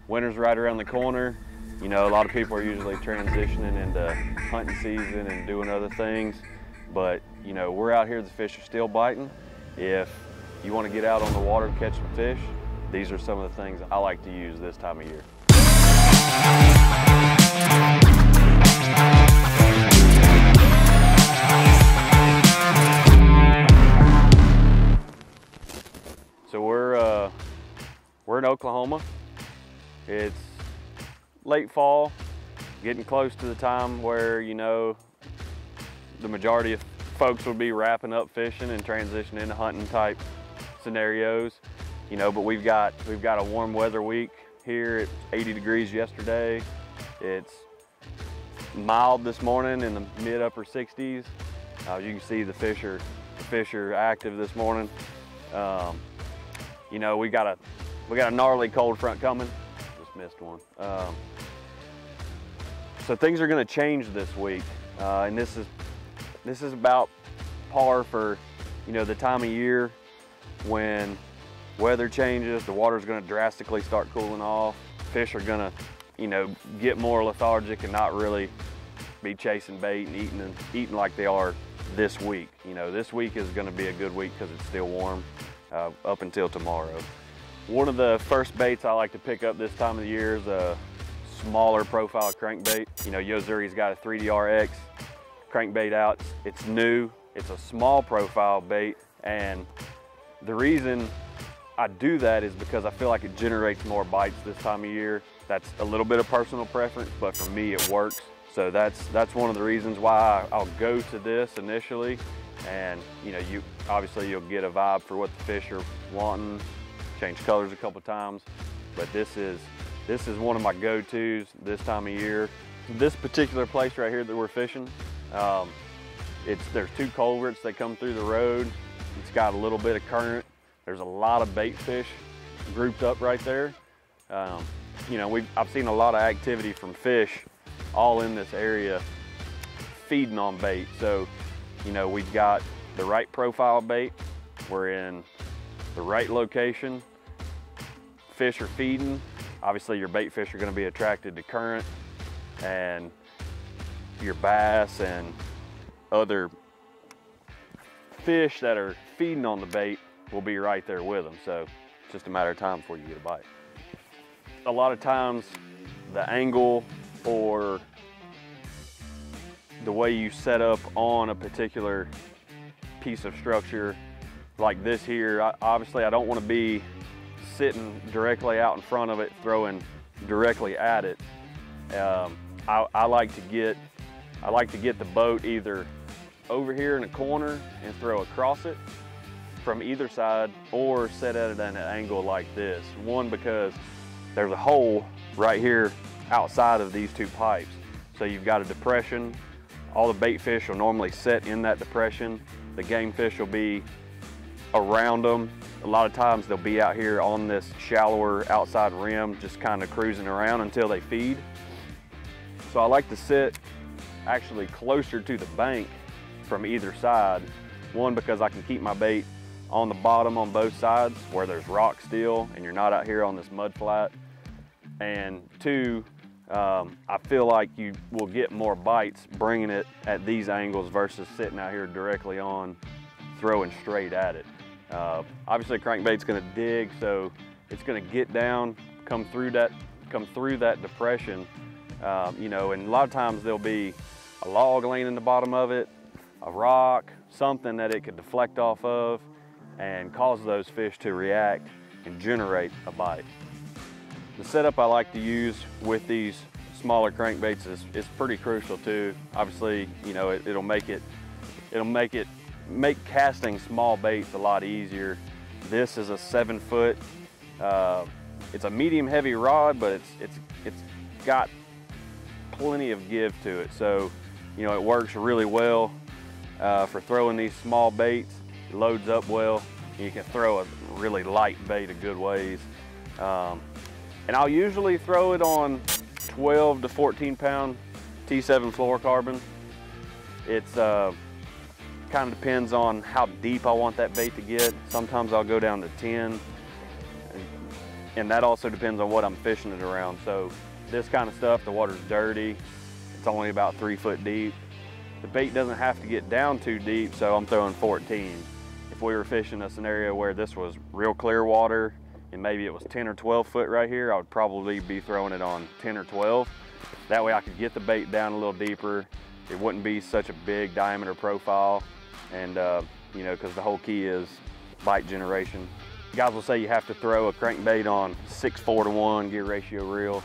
Winter's right around the corner. You know, a lot of people are usually transitioning into hunting season and doing other things, but you know, we're out here, the fish are still biting. If you want to get out on the water and catch some fish, these are some of the things I like to use this time of year. So we're in Oklahoma. It's late fall, getting close to the time where, you know, the majority of folks will be wrapping up fishing and transitioning into hunting type scenarios. You know, but we've got a warm weather week here. It's 80 degrees yesterday. It's mild this morning in the mid upper 60s. As you can see, the fish are active this morning. You know, we got a gnarly cold front coming. Just missed one. So things are going to change this week, and this is about par for, you know, the time of year when weather changes, the water's going to drastically start cooling off. Fish are going to, you know, get more lethargic and not really be chasing bait and eating like they are this week. You know, this week is going to be a good week because it's still warm up until tomorrow. One of the first baits I like to pick up this time of the year is a smaller profile crankbait. You know, Yo-Zuri's got a 3DRX crankbait out. It's new. It's a small profile bait, and the reason I do that is because I feel like it generates more bites this time of year. That's a little bit of personal preference, but for me it works. So that's one of the reasons why I'll go to this initially. And you know, obviously you'll get a vibe for what the fish are wanting. Change colors a couple times, but this is one of my go-tos this time of year. This particular place right here that we're fishing, there's two culverts that come through the road. It's got a little bit of current. There's a lot of bait fish grouped up right there. You know, I've seen a lot of activity from fish all in this area feeding on bait. So, you know, we've got the right profile bait. We're in the right location. Fish are feeding. Obviously your bait fish are going to be attracted to current, and your bass and other fish that are feeding on the bait will be right there with them. So it's just a matter of time before you get a bite. A lot of times the angle or the way you set up on a particular piece of structure like this here, obviously I don't want to be sitting directly out in front of it, throwing directly at it. I like to get the boat either over here in a corner and throw across it from either side, or set at it at an angle like this. One, because there's a hole right here outside of these two pipes. So you've got a depression. All the bait fish will normally sit in that depression. The game fish will be around them. A lot of times they'll be out here on this shallower outside rim, just kind of cruising around until they feed. So I like to sit actually closer to the bank from either side. One, because I can keep my bait on the bottom on both sides where there's rock still and you're not out here on this mud flat. And two, I feel like you will get more bites bringing it at these angles versus sitting out here directly on, throwing straight at it. Obviously crankbait's gonna dig, so it's gonna get down, come through that depression, you know, and a lot of times there'll be a log laying in the bottom of it, a rock, something that it could deflect off of and cause those fish to react and generate a bite. The setup I like to use with these smaller crankbaits is pretty crucial too. Obviously, you know, it'll make casting small baits a lot easier. This is a 7-foot, it's a medium heavy rod, but it's got plenty of give to it. So, you know, it works really well for throwing these small baits. It loads up well. You can throw a really light bait a good ways. And I'll usually throw it on 12 to 14 pound T7 fluorocarbon. It's kind of depends on how deep I want that bait to get. Sometimes I'll go down to 10. and that also depends on what I'm fishing it around. So this kind of stuff, the water's dirty, it's only about 3 foot deep. The bait doesn't have to get down too deep, so I'm throwing 14. If we were fishing a scenario where this was real clear water and maybe it was 10 or 12 foot right here, I would probably be throwing it on 10 or 12. That way I could get the bait down a little deeper. It wouldn't be such a big diameter profile, and you know, because the whole key is bite generation. Guys will say you have to throw a crankbait on 6:4 to 1 gear ratio reel.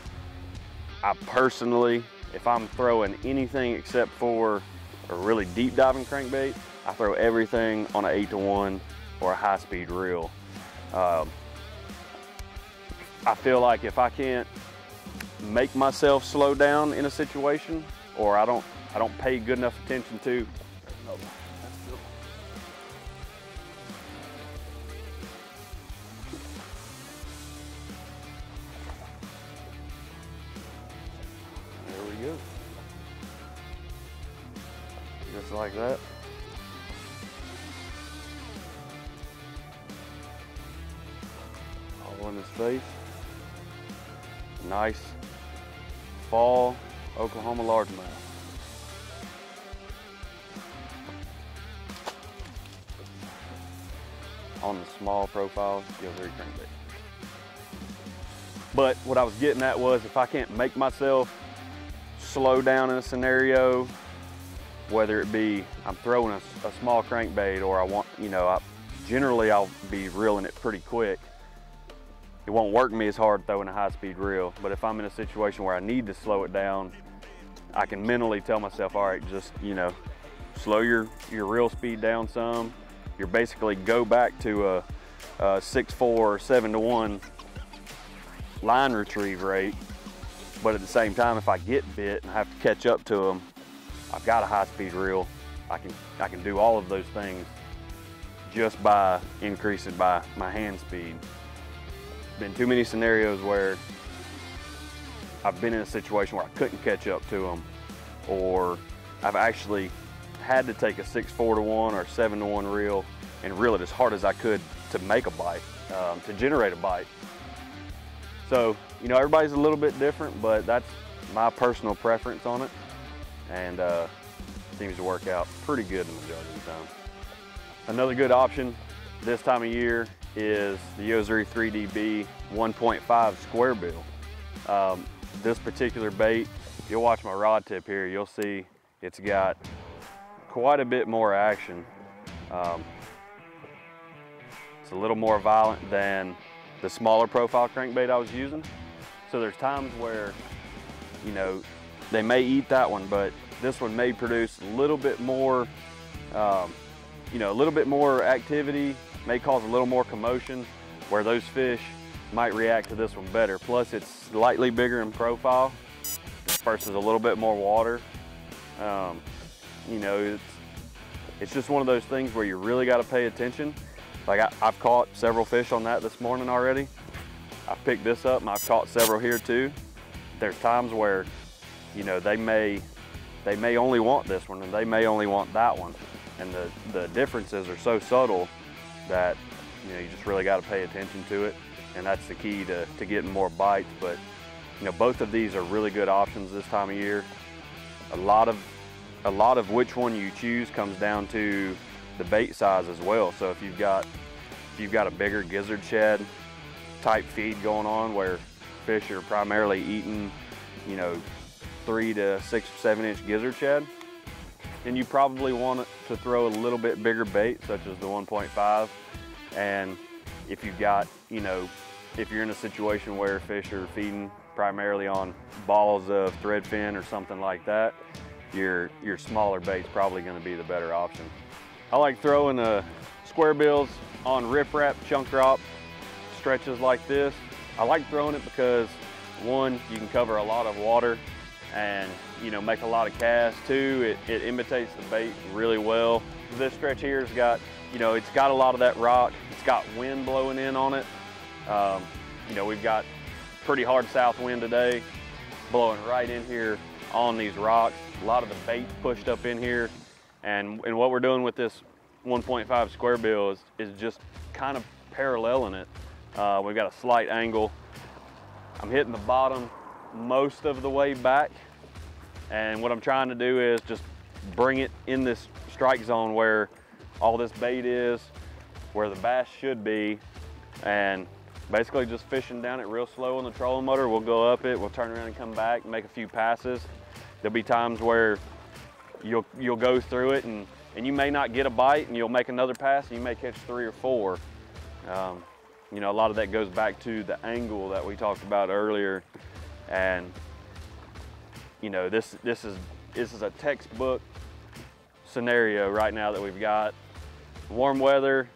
I personally, if I'm throwing anything except for a really deep diving crankbait, I throw everything on an 8:1 or a high speed reel. I feel like if I can't make myself slow down in a situation, or I don't pay good enough attention to, oh, that's good. There we go. Just like that. All in his face. Nice fall Oklahoma largemouth. On the small profile Yo-Zuri crankbait. But what I was getting at was, if I can't make myself slow down in a scenario, whether it be I'm throwing a small crankbait, or I want, you know, generally I'll be reeling it pretty quick. It won't work me as hard throwing a high-speed reel, but if I'm in a situation where I need to slow it down, I can mentally tell myself, all right, just, you know, slow your reel speed down some. You're basically go back to a 6:4 or 7:1 line retrieve rate, but at the same time, if I get bit and I have to catch up to them, I've got a high-speed reel. I can do all of those things just by increasing by my hand speed. Been too many scenarios where I've been in a situation where I couldn't catch up to them, or I've actually had to take a 6:4 to 1 or 7 to 1 reel and reel it as hard as I could to make a bite, to generate a bite. So, you know, everybody's a little bit different, but that's my personal preference on it, and seems to work out pretty good the majority of the time. Another good option this time of year is the Yo-Zuri 3DB 1.5 square bill. This particular bait, if you'll watch my rod tip here, you'll see it's got quite a bit more action. It's a little more violent than the smaller profile crankbait I was using. So there's times where, you know, they may eat that one, but this one may produce a little bit more, you know, a little bit more activity, may cause a little more commotion, where those fish might react to this one better. Plus, it's slightly bigger in profile versus a little bit more water. You know, it's just one of those things where you really got to pay attention. Like I've caught several fish on that this morning already. I picked this up and I've caught several here too. There's times where, you know, they may only want this one and they may only want that one, and the differences are so subtle that, you know, you just really got to pay attention to it, and that's the key to getting more bites. But, you know, both of these are really good options this time of year. A lot of which one you choose comes down to the bait size as well. So if you've got a bigger gizzard shad type feed going on, where fish are primarily eating, you know, 3 to 6 or 7 inch gizzard shad, then you probably want to throw a little bit bigger bait, such as the 1.5. And if you've got, you know, if you're in a situation where fish are feeding primarily on balls of threadfin or something like that, your smaller bait's probably going to be the better option. I like throwing square bills on riprap, chunk drop stretches like this. I like throwing it because, one, you can cover a lot of water and, you know, make a lot of casts. Two, it imitates the bait really well. This stretch here has got, you know, it's got a lot of that rock. It's got wind blowing in on it. You know, we've got pretty hard south wind today, blowing right in here on these rocks. A lot of the bait pushed up in here. And what we're doing with this 1.5 square bill is just kind of paralleling it. We've got a slight angle. I'm hitting the bottom most of the way back. And what I'm trying to do is just bring it in this strike zone where all this bait is, where the bass should be, and basically just fishing down it real slow on the trolling motor. We'll go up it, we'll turn around and come back and make a few passes. There'll be times where you'll go through it and you may not get a bite, and you'll make another pass and you may catch 3 or 4. You know, a lot of that goes back to the angle that we talked about earlier. And you know, this is a textbook scenario right now that we've got. Warm weather,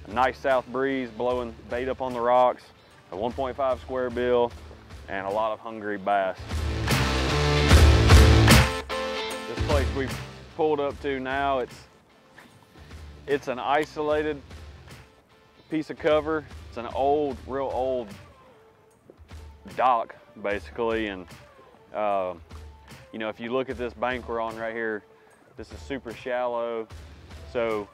a nice south breeze blowing bait up on the rocks, a 1.5 square bill, and a lot of hungry bass. This place we've pulled up to now, it's an isolated piece of cover. It's an old, real old dock, basically, and you know, if you look at this bank we're on right here, this is super shallow. So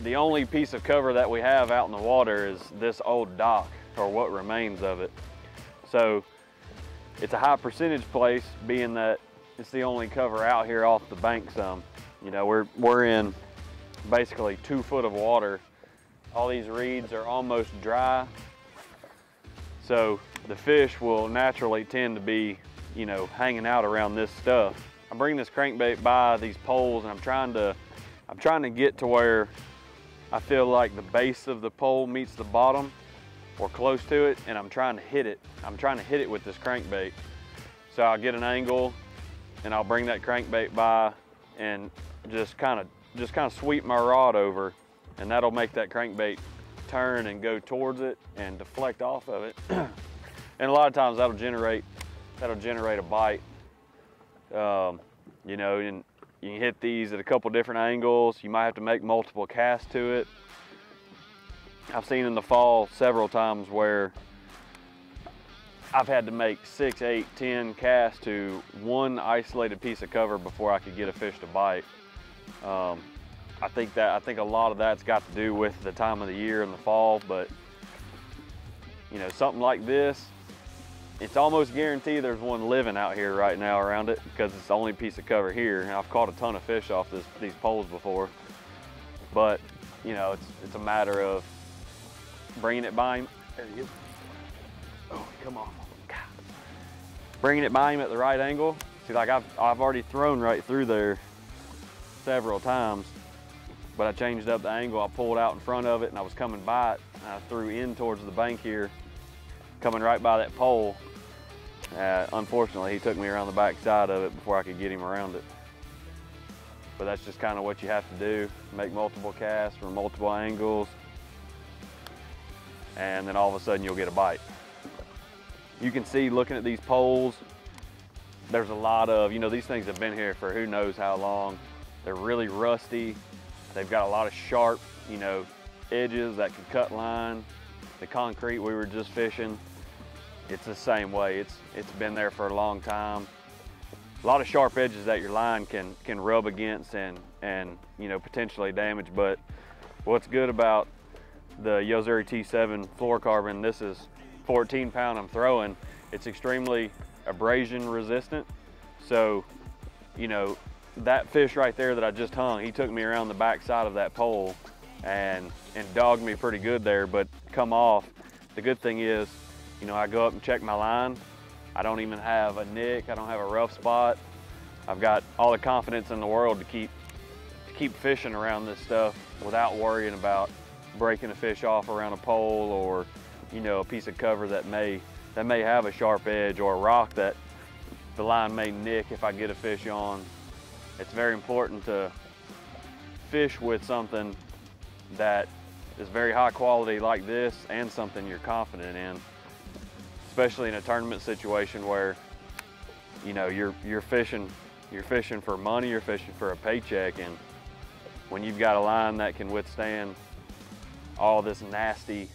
the only piece of cover that we have out in the water is this old dock, or what remains of it. So it's a high percentage place, being that it's the only cover out here off the bank some. You know, we're in basically 2 foot of water. All these reeds are almost dry. So the fish will naturally tend to be, you know, hanging out around this stuff. I'm bringing this crankbait by these poles, and I'm trying to get to where I feel like the base of the pole meets the bottom or close to it, and I'm trying to hit it. I'm trying to hit it with this crankbait. So I'll get an angle and I'll bring that crankbait by and just kind of sweep my rod over, and that'll make that crankbait turn and go towards it and deflect off of it. And a lot of times that'll generate a bite. You know, and you can hit these at a couple different angles. You might have to make multiple casts to it. I've seen in the fall several times where I've had to make 6, 8, 10 casts to one isolated piece of cover before I could get a fish to bite. I think a lot of that's got to do with the time of the year in the fall, but you know, something like this, it's almost guaranteed there's one living out here right now around it, because it's the only piece of cover here. And I've caught a ton of fish off these poles before, but you know, it's a matter of bringing it by him. There he is. Oh, come on. God. Bringing it by him at the right angle. See, like I've already thrown right through there several times, but I changed up the angle. I pulled out in front of it and I was coming by it, and I threw in towards the bank here, coming right by that pole. Unfortunately, he took me around the back side of it before I could get him around it. But that's just kind of what you have to do. Make multiple casts from multiple angles, and then all of a sudden you'll get a bite. You can see, looking at these poles, there's a lot of, you know, these things have been here for who knows how long. They're really rusty. They've got a lot of sharp, you know, edges that can cut line. The concrete we were just fishing, it's the same way. It's been there for a long time. A lot of sharp edges that your line can rub against and you know, potentially damage. But what's good about the Yo-Zuri T7 fluorocarbon, this is 14 pound I'm throwing, it's extremely abrasion resistant. So, you know, that fish right there that I just hung, he took me around the back side of that pole and dogged me pretty good there, but come off. The good thing is, you know, I go up and check my line. I don't even have a nick, I don't have a rough spot. I've got all the confidence in the world to keep fishing around this stuff without worrying about breaking a fish off around a pole, or, you know, a piece of cover that may have a sharp edge, or a rock that the line may nick if I get a fish on. It's very important to fish with something that is very high quality like this, and something you're confident in, especially in a tournament situation where, you know, you're fishing for money, you're fishing for a paycheck, and when you've got a line that can withstand all this nasty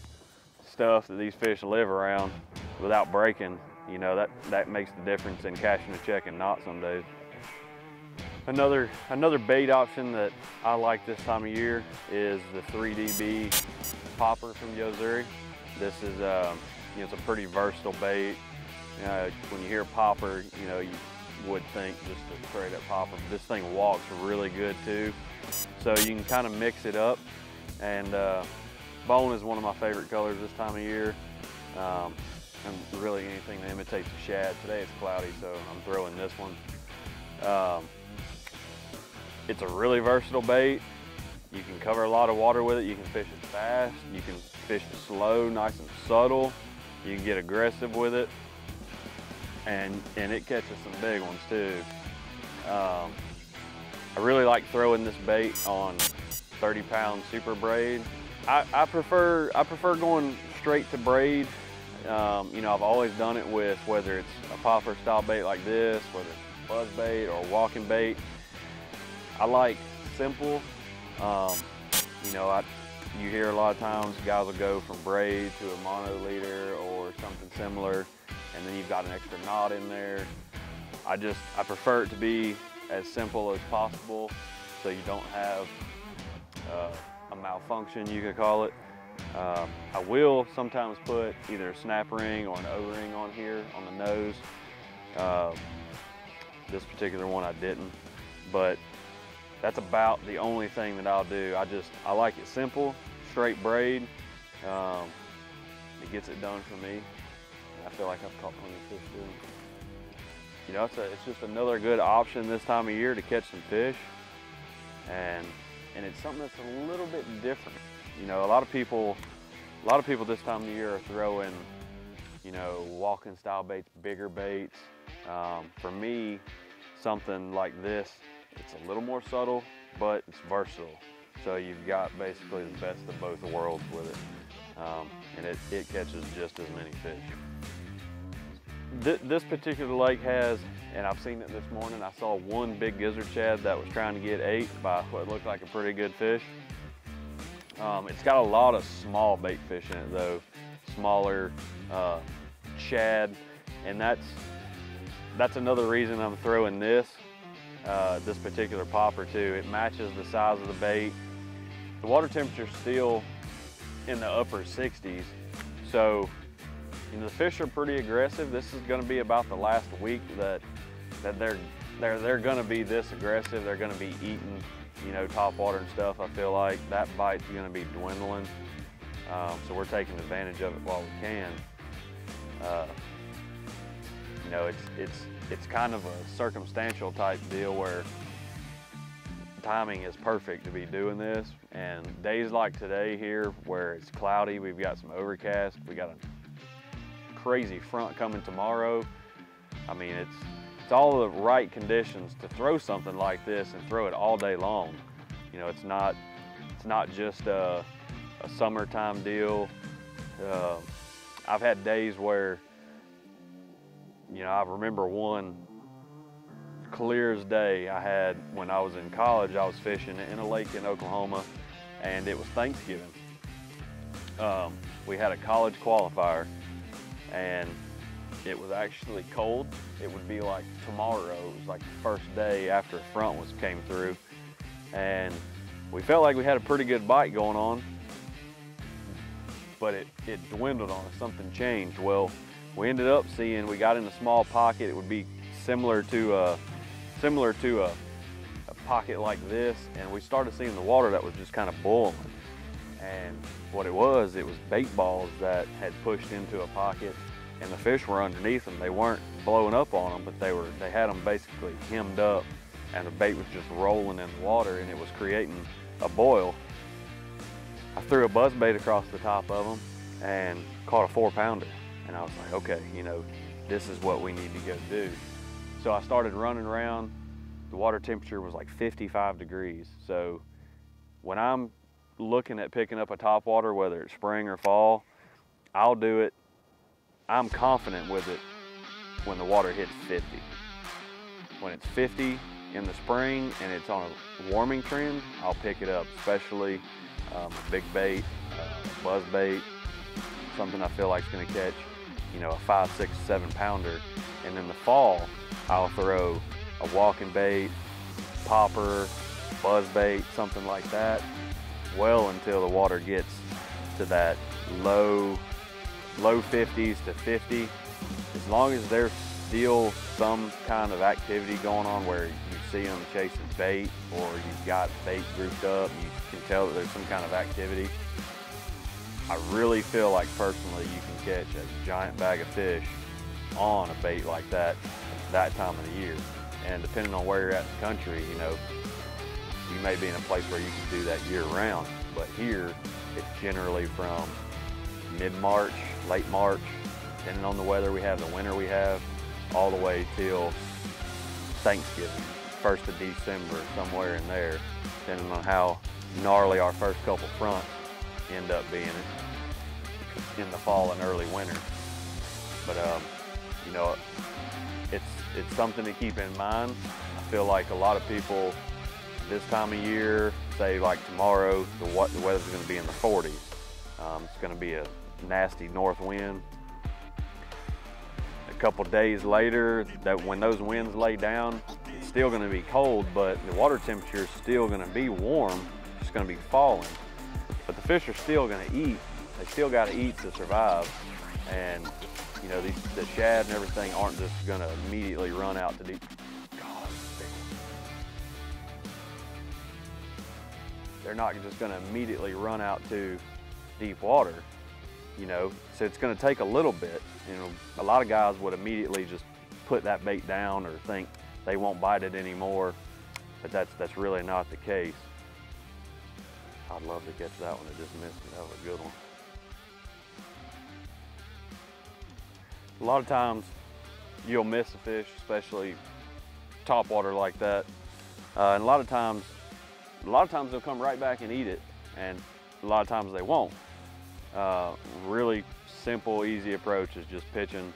stuff that these fish live around without breaking, you know, that makes the difference in cashing a check and not some days. Another bait option that I like this time of year is the 3DB popper from Yo-Zuri. This is, you know, it's a pretty versatile bait. When you hear popper, you know, you would think just a straight up popper, but this thing walks really good too. So you can kind of mix it up. And bone is one of my favorite colors this time of year. And really anything that imitates a shad. Today it's cloudy, so I'm throwing this one. It's a really versatile bait. You can cover a lot of water with it. You can fish it fast. You can fish it slow, nice and subtle. You can get aggressive with it. And it catches some big ones too. I really like throwing this bait on 30-pound super braid. I prefer going straight to braid. You know, I've always done it with whether it's a popper style bait like this, whether it's buzz bait or walking bait. I like simple. You know, you hear a lot of times guys will go from braid to a mono leader or something similar, and then you've got an extra knot in there. I prefer it to be as simple as possible, so you don't have a malfunction, you could call it. I will sometimes put either a snap ring or an O-ring on here on the nose. This particular one I didn't, but that's about the only thing that I'll do. I like it simple, straight braid. It gets it done for me. I feel like I've caught plenty of fish too. You know, it's just another good option this time of year to catch some fish. And it's something that's a little bit different. You know, a lot of people this time of the year are throwing, you know, walking style baits, bigger baits. For me, something like this, it's a little more subtle, but it's versatile. So you've got basically the best of both worlds with it. And it catches just as many fish. This particular lake has, and I've seen it this morning, I saw one big gizzard shad that was trying to get 8 by what looked like a pretty good fish. It's got a lot of small bait fish in it though, smaller shad, and that's another reason I'm throwing this particular popper too. It matches the size of the bait. The water temperature's still in the upper 60s, so you know, the fish are pretty aggressive. This is going to be about the last week that they're going to be this aggressive. They're going to be eating, you know, top water and stuff. I feel like that bite's going to be dwindling, so we're taking advantage of it while we can. You know, it's kind of a circumstantial type deal where timing is perfect to be doing this. And days like today here, where it's cloudy, we've got some overcast, we got a crazy front coming tomorrow. I mean, it's all the right conditions to throw something like this and throw it all day long. You know, it's not just a summertime deal. I've had days where, you know, I remember one clear as day I had when I was in college. I was fishing in a lake in Oklahoma, and it was Thanksgiving. We had a college qualifier, and it was actually cold. It would be like tomorrow. It was like the first day after a front came through, and we felt like we had a pretty good bite going on, but it dwindled on us. Something changed. Well, we ended up seeing, we got in a small pocket. It would be similar to a pocket like this, and we started seeing the water that was just kind of boiling. And what it was bait balls that had pushed into a pocket, and the fish were underneath them. They weren't blowing up on them, but they had them basically hemmed up, and the bait was just rolling in the water, and it was creating a boil. I threw a buzz bait across the top of them and caught a 4-pounder. And I was like, okay, you know, this is what we need to go do. So I started running around. The water temperature was like 55 degrees. So when I'm looking at picking up a topwater, whether it's spring or fall, I'll do it. I'm confident with it when the water hits 50. When it's 50 in the spring and it's on a warming trend, I'll pick it up, especially a big bait, buzz bait, something I feel like is gonna catch, you know, a 5, 6, 7-pounder. And in the fall, I'll throw a walking bait, popper, buzz bait, something like that, well until the water gets to that low low 50s to 50, as long as there's still some kind of activity going on where you see them chasing bait, or you've got bait grouped up, you can tell that there's some kind of activity, I really feel like personally you can catch a giant bag of fish on a bait like that time of the year. And depending on where you're at in the country, you know, you may be in a place where you can do that year round, but here it's generally from mid-March, late March, depending on the weather we have, the winter we have, all the way till Thanksgiving, 1st of December, somewhere in there, depending on how gnarly our first couple fronts end up being in the fall and early winter. But you know, it's something to keep in mind. I feel like a lot of people this time of year, say like tomorrow, the weather's going to be in the 40s. It's going to be a nasty north wind. A couple days later, when those winds lay down, it's still going to be cold, but the water temperature is still going to be warm. It's just going to be falling. But the fish are still going to eat. They still got to eat to survive. And you know, the shad and everything aren't just going to immediately run out to deep. God, they're not just going to immediately run out to deep water, you know. So it's going to take a little bit. You know, a lot of guys would immediately just put that bait down or think they won't bite it anymore, but that's really not the case. I'd love to catch that one. I just missed it. That was a good one. A lot of times you'll miss a fish, especially top water like that, and a lot of times they'll come right back and eat it, and a lot of times they won't. Really simple, easy approach is just pitching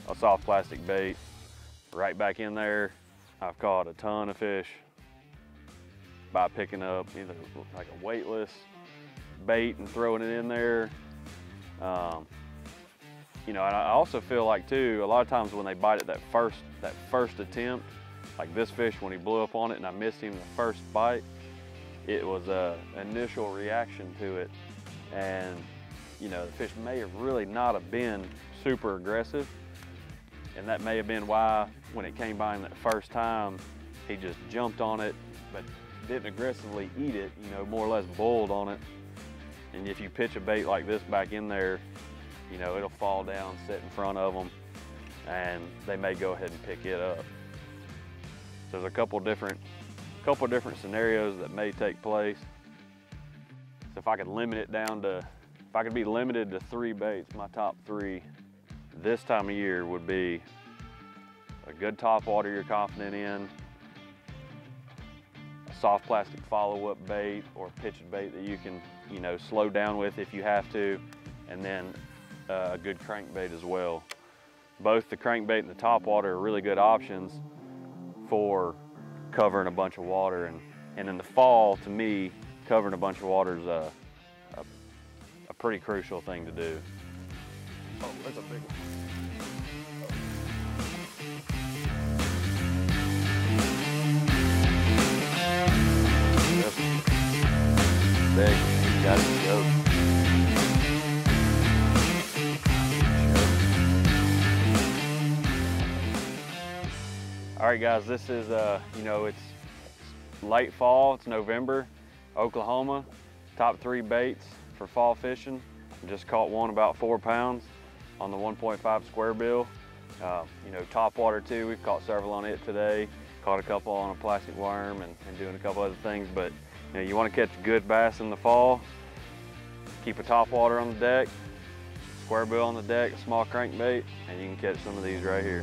a soft plastic bait right back in there. I've caught a ton of fish by picking up either like a weightless bait and throwing it in there. You know, and I also feel like too, a lot of times when they bite it that first attempt, like this fish when he blew up on it and I missed him the first bite, it was a initial reaction to it, and you know, the fish may have really not have been super aggressive, and that may have been why when it came by him that first time, he just jumped on it, but didn't aggressively eat it, you know, more or less bulled on it. And if you pitch a bait like this back in there, you know, it'll fall down, sit in front of them, and they may go ahead and pick it up. So there's a couple different scenarios that may take place. So if I could limit it down to, if I could be limited to 3 baits, my top 3 this time of year would be a good top water you're confident in, a soft plastic follow-up bait or pitched bait that you can, you know, slow down with if you have to, and then a good crankbait as well. Both the crankbait and the top water are really good options for covering a bunch of water, and in the fall, to me, covering a bunch of water is a pretty crucial thing to do. Oh, that's a big one. Big, got it, go. All right, guys, this is, you know, it's late fall, it's November, Oklahoma. Top 3 baits for fall fishing. Just caught one about 4 pounds on the 1.5 square bill. You know, top water too, we've caught several on it today. Caught a couple on a plastic worm and doing a couple other things, but you know, you want to catch good bass in the fall, keep a top water on the deck, square bill on the deck, a small crankbait, and you can catch some of these right here.